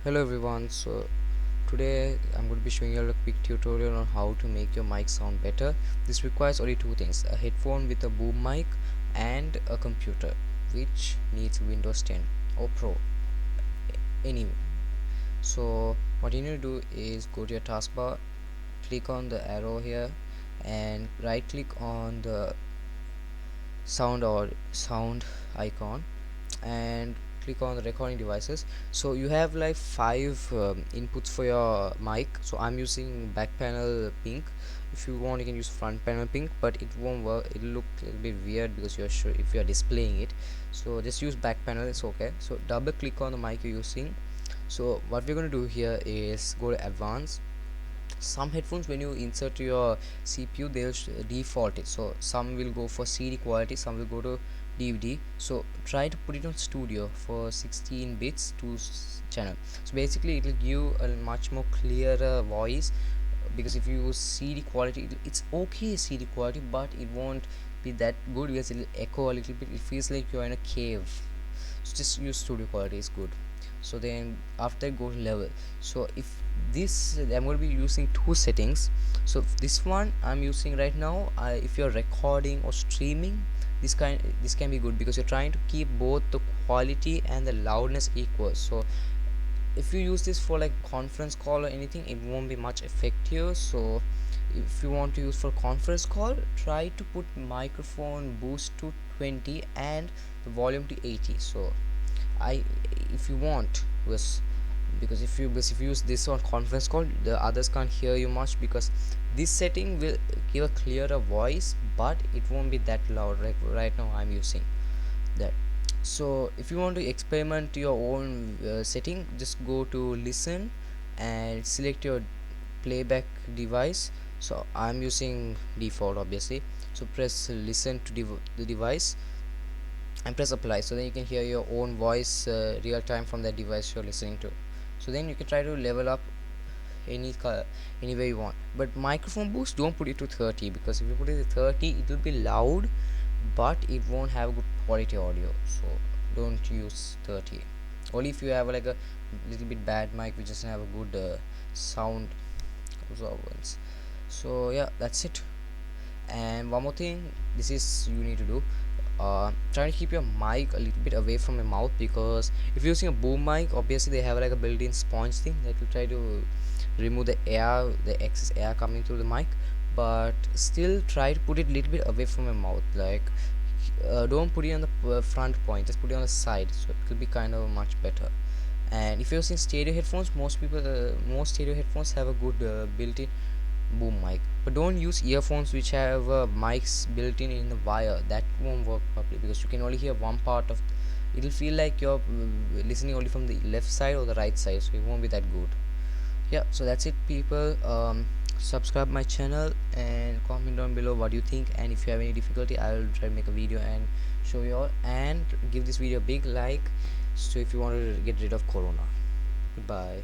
Hello everyone, so today I'm going to be showing you a quick tutorial on how to make your mic sound better. This requires only two things: a headphone with a boom mic and a computer which needs Windows 10 or Pro, anyway. So what you need to do is go to your taskbar, click on the arrow here and right click on the sound icon and click on the recording devices. So you have like five inputs for your mic. So I'm using back panel pink. If you want you can use front panel pink, but it won't work, it'll look a little bit weird because you're sure if you're displaying it. So just use back panel, it's okay. So double click on the mic you're using. So what we're going to do here is go to advanced. Some headphones, when you insert to your CPU, they'll default it. So some will go for CD quality, some will go to DVD. So try to put it on studio for 16 bits to channel. So basically it will give a much more clearer voice, because if you use CD quality, it's okay CD quality, but it won't be that good because it'll echo a little bit. It feels like you're in a cave. So just use studio quality is good. So then after go to level. So if this, I'm going to be using two settings. So this one I'm using right now, if you're recording or streaming, this can be good because you're trying to keep both the quality and the loudness equal. So if you use this for like conference call or anything, it won't be much effective. So if you want to use for conference call, try to put microphone boost to 20 and the volume to 80. So I if you want was because if you use this on conference call, the others can't hear you much, because this setting will give a clearer voice but it won't be that loud like right now I'm using that. So if you want to experiment your own setting, just go to listen and select your playback device. So I'm using default obviously. So press listen to the device and press apply, so then you can hear your own voice real time from that device you're listening to. So then you can try to level up any way you want. But microphone boost, don't put it to 30, because if you put it to 30 it will be loud but it won't have good quality audio. So don't use 30. Only if you have like a little bit bad mic which doesn't have a good sound absorbance. So yeah, that's it. And one more thing, this is you need to do, try to keep your mic a little bit away from your mouth, because if you're using a boom mic, obviously they have like a built-in sponge thing that will try to remove the excess air coming through the mic. But still try to put it a little bit away from your mouth, like don't put it on the front point, just put it on the side, so it will be kind of much better. And if you're using stereo headphones, most stereo headphones have a good built-in boom mic. But don't use earphones which have mics built in the wire. That won't work properly because you can only hear one part of it'll feel like you're listening only from the left side or the right side, so it won't be that good. Yeah, so that's it people. Subscribe my channel and comment down below what you think, and if you have any difficulty I'll try to make a video and show you all, and give this video a big like, so if you want to get rid of corona. Goodbye.